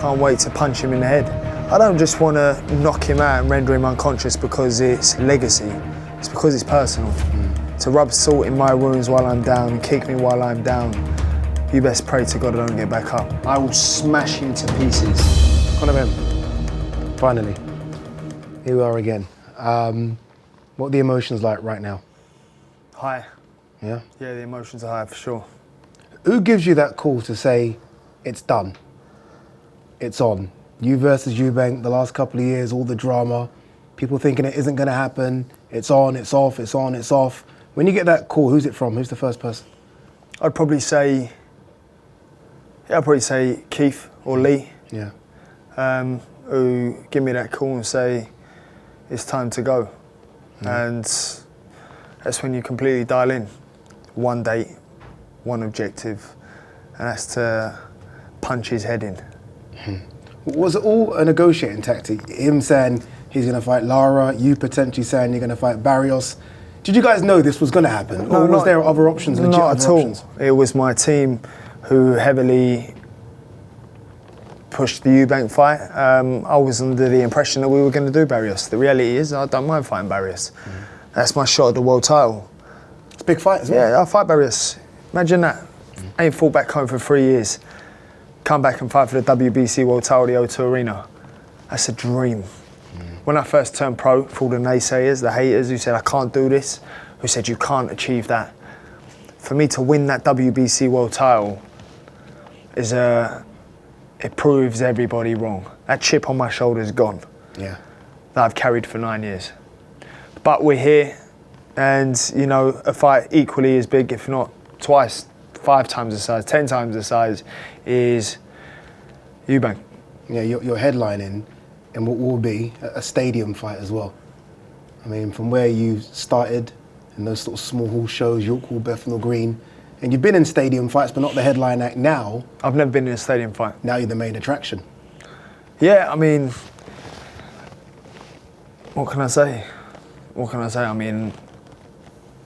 can't wait to punch him in the head. I don't just want to knock him out and render him unconscious because it's legacy. It's because it's personal. To rub salt in my wounds while I'm down, kick me while I'm down, you best pray to God I don't get back up. I will smash him to pieces. Conor Benn, finally, here we are again. What are the emotions like right now? High. Yeah? Yeah, the emotions are high for sure. Who gives you that call to say, it's done, it's on? You versus Eubank, the last couple of years, all the drama, people thinking it isn't going to happen, it's on, it's off, it's on, it's off. When you get that call, who's it from? Who's the first person? I'd probably say Keith or Lee. Yeah. Who give me that call and say, it's time to go. And that's when you completely dial in. One date, one objective, and that's to punch his head in. Was it all a negotiating tactic? Him saying he's going to fight Lara, you potentially saying you're going to fight Barrios. Did you guys know this was going to happen? No, or was there other options, legit not at other all. options? It was my team who heavily pushed the Eubank fight. I was under the impression that we were going to do Barrios. The reality is I don't mind fighting Barrios. That's my shot at the world title. It's a big fight as well. Yeah, I'll fight Barrios. Imagine that. Ain't fought back home for 3 years. Come back and fight for the WBC World Title, the O2 Arena. That's a dream. When I first turned pro, for all the naysayers, the haters who said I can't do this, who said you can't achieve that. For me to win that WBC World Title it proves everybody wrong. That chip on my shoulder is gone. Yeah. That I've carried for 9 years. But we're here, and you know, a fight equally as big, if not twice, 5 times the size, 10 times the size, is Eubank. Yeah, you're headlining in what will be a stadium fight as well. I mean, from where you started in those sort of small hall shows, York Hall, Bethnal Green, and you've been in stadium fights, but not the headline act now. I've never been in a stadium fight. Now you're the main attraction. Yeah, I mean, what can I say? What can I say? I mean,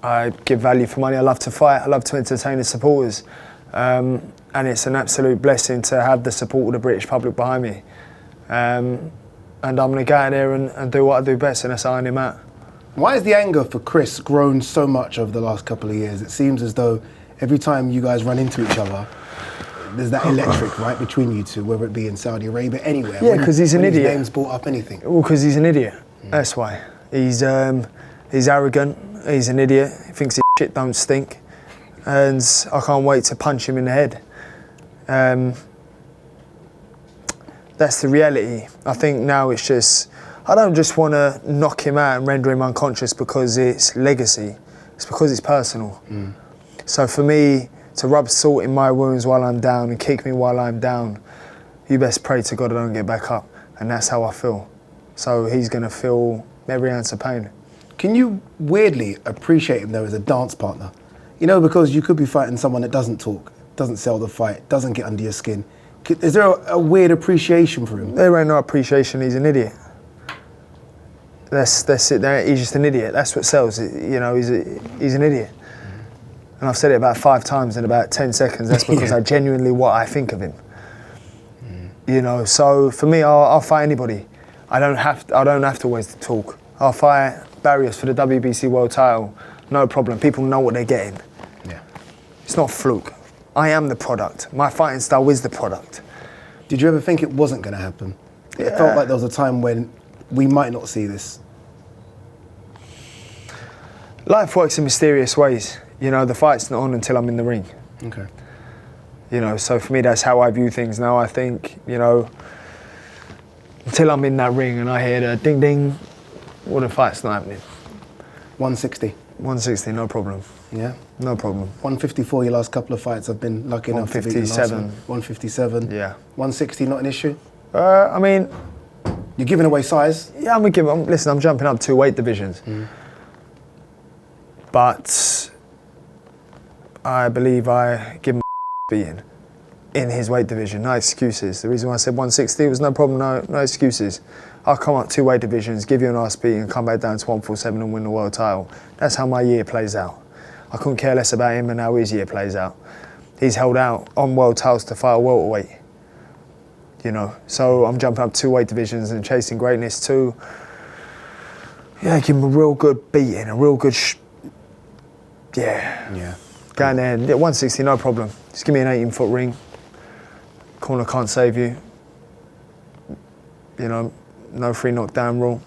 I give value for money. I love to fight. I love to entertain the supporters. And it's an absolute blessing to have the support of the British public behind me. And I'm going to go out there and do what I do best, and that's iron him out. Why has the anger for Chris grown so much over the last couple of years? It seems as though every time you guys run into each other, there's that electric, right, between you two, whether it be in Saudi Arabia, anywhere. Yeah, because he's an idiot. His name's brought up anything. Well, because he's an idiot. That's why. He's arrogant. He's an idiot. He thinks his shit don't stink. And I can't wait to punch him in the head. That's the reality. I think now it's just, I don't just want to knock him out and render him unconscious because it's legacy. It's because it's personal. So for me, to rub salt in my wounds while I'm down and kick me while I'm down, you best pray to God I don't get back up. And that's how I feel. So he's going to feel every ounce of pain. Can you weirdly appreciate him though as a dance partner? You know, because you could be fighting someone that doesn't talk, doesn't sell the fight, doesn't get under your skin. Is there a weird appreciation for him? There ain't no appreciation, he's an idiot. That's it there, he's just an idiot. That's what sells, you know, he's an idiot. And I've said it about 5 times in about 10 seconds, that's because I genuinely what I think of him. You know, so for me, I'll fight anybody. I don't have to always talk. I'll fight Barrios for the WBC World Title, no problem. People know what they're getting. Yeah. It's not a fluke. I am the product. My fighting style is the product. Did you ever think it wasn't going to happen? Yeah. It felt like there was a time when we might not see this. Life works in mysterious ways. You know, the fight's not on until I'm in the ring. Okay. You know, so for me, that's how I view things now. I think, you know, until I'm in that ring and I hear the ding ding, well, the fight's not happening. 160. 160, no problem. Yeah? No problem. 154, your last couple of fights have been lucky enough to beat the last one. 157. Yeah. 160, not an issue? I mean... You're giving away size? Yeah, listen, I'm jumping up 2 weight divisions. But I believe I give him beating in his weight division, no excuses. The reason why I said 160 was no problem, no excuses. I'll come up 2 weight divisions, give you an arse beating, and come back down to 147 and win the world title. That's how my year plays out. I couldn't care less about him and how his year plays out. He's held out on world titles to fight a welterweight. you know. So I'm jumping up 2 weight divisions and chasing greatness too. Yeah, give him a real good beating, a real good, Yeah. Going there, 160, no problem. Just give me an 18-foot ring. Corner can't save you. You know, no free knockdown rule.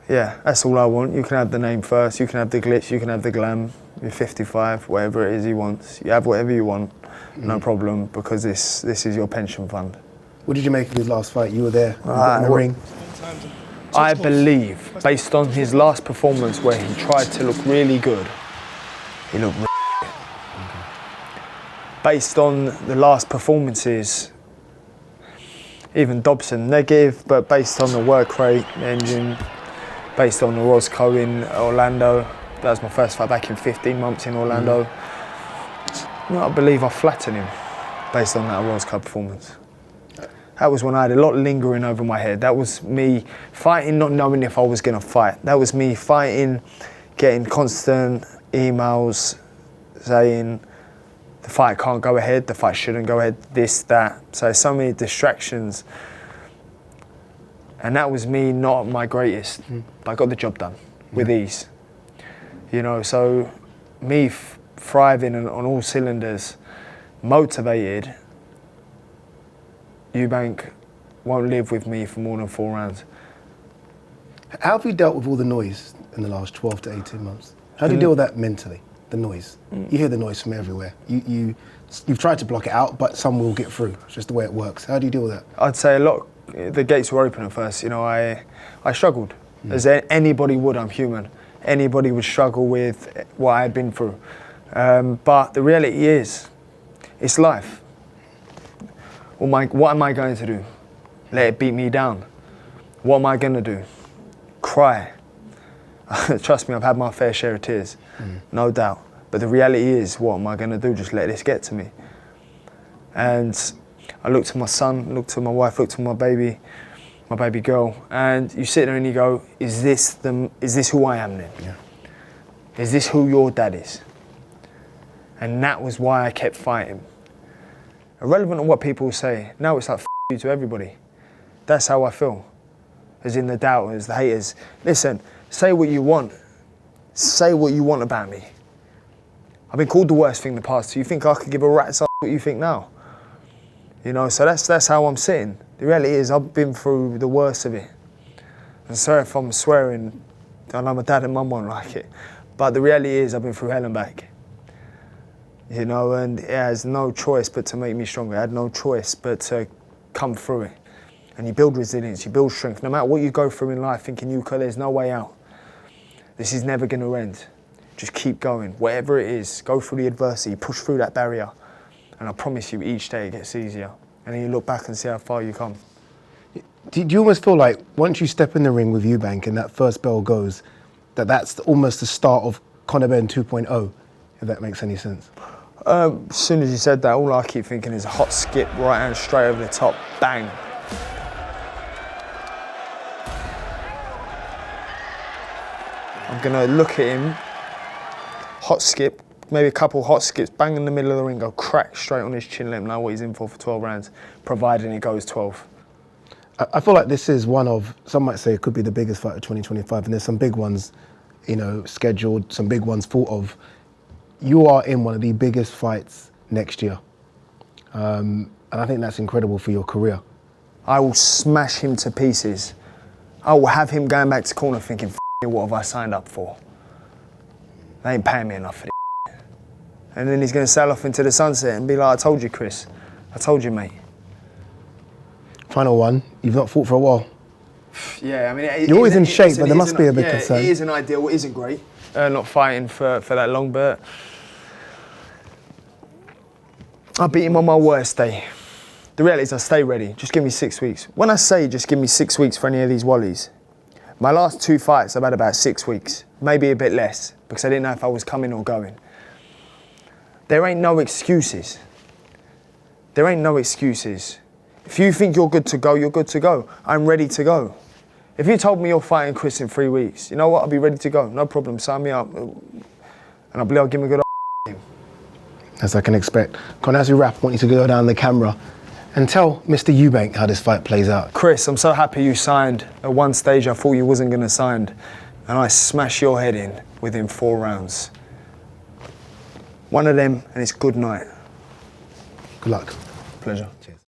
Yeah, that's all I want. You can have the name first, you can have the glitz, you can have the glam. You're 55, whatever it is he wants. You have whatever you want, no problem, because this is your pension fund. What did you make of his last fight? You were there, you got in the ring. I believe, based on his last performance where he tried to look really good, he looked really good. Based on the last performances, even Dobson, negative, but based on the work rate, the engine, based on the Roscoe in Orlando, that was my first fight back in 15 months in Orlando. You know, I believe I flattened him based on that Roscoe performance. That was when I had a lot lingering over my head. That was me fighting, not knowing if I was going to fight. That was me fighting, getting constant emails saying the fight can't go ahead, the fight shouldn't go ahead, this, that. So many distractions. And that was me not my greatest. But I got the job done with ease. You know, so me thriving on all cylinders, motivated, Eubank won't live with me for more than 4 rounds. How have you dealt with all the noise in the last 12 to 18 months? How do you deal with that mentally, the noise? You hear the noise from everywhere. You've tried to block it out, but some will get through. It's just the way it works. How do you deal with that? I'd say a lot. The gates were open at first. You know, I struggled, as anybody would. I'm human. Anybody would struggle with what I had been through. But the reality is, it's life. What am I going to do? Let it beat me down? What am I going to do? Cry? Trust me, I've had my fair share of tears, no doubt. But the reality is, what am I going to do? Just let this get to me. And I looked to my son, looked to my wife, looked to my baby girl, and you sit there and you go, is this who I am then? Yeah. Is this who your dad is? And that was why I kept fighting. Irrelevant of what people say, now it's like f you to everybody. That's how I feel. As in the doubters, the haters. Listen, say what you want. Say what you want about me. I've been called the worst thing in the past. Do you think I could give a rat's ass what you think now? You know, so that's how I'm sitting. The reality is I've been through the worst of it. And sorry if I'm swearing, I know my dad and mum won't like it. But the reality is I've been through hell and back. You know, and it has no choice but to make me stronger. I had no choice but to come through it. And you build resilience, you build strength. No matter what you go through in life, thinking there's no way out. This is never going to end. Just keep going. Whatever it is, go through the adversity, push through that barrier. And I promise you, each day it gets easier. And then you look back and see how far you come. Do you almost feel like once you step in the ring with Eubank and that first bell goes, that's almost the start of Conor Benn 2.0, if that makes any sense? As soon as you said that, all I keep thinking is a hot skip, right hand straight over the top, bang. I'm gonna look at him, hot skip, maybe a couple hot skips, bang in the middle of the ring, go crack straight on his chin, let him know what he's in for 12 rounds, providing it goes 12. I feel like this is one of, some might say it could be the biggest fight of 2025, and there's some big ones, you know, scheduled, some big ones thought of. You are in one of the biggest fights next year. And I think that's incredible for your career. I will smash him to pieces. I will have him going back to corner thinking, what have I signed up for? They ain't paying me enough for this. And then he's going to sail off into the sunset and be like, I told you, Chris. I told you, mate. Final one, you've not fought for a while. Yeah, I mean... You're always in shape, but there must be a big concern. It isn't ideal, it isn't great. Not fighting for that long, but... I beat him on my worst day. The reality is I stay ready. Just give me 6 weeks. When I say just give me 6 weeks for any of these wallies, my last 2 fights I've had about 6 weeks, maybe a bit less, because I didn't know if I was coming or going. There ain't no excuses. There ain't no excuses. If you think you're good to go, you're good to go. I'm ready to go. If you told me you're fighting Chris in 3 weeks, you know what? I'll be ready to go. No problem. Sign me up. And I believe I'll give him a good game. As I can expect. Conor, as we wrap, I want you to go down the camera And tell Mr. Eubank how this fight plays out. Chris, I'm so happy you signed. At one stage I thought you wasn't going to sign, and I smashed your head in within 4 rounds. One of them, and it's good night. Good luck. Pleasure. Cheers.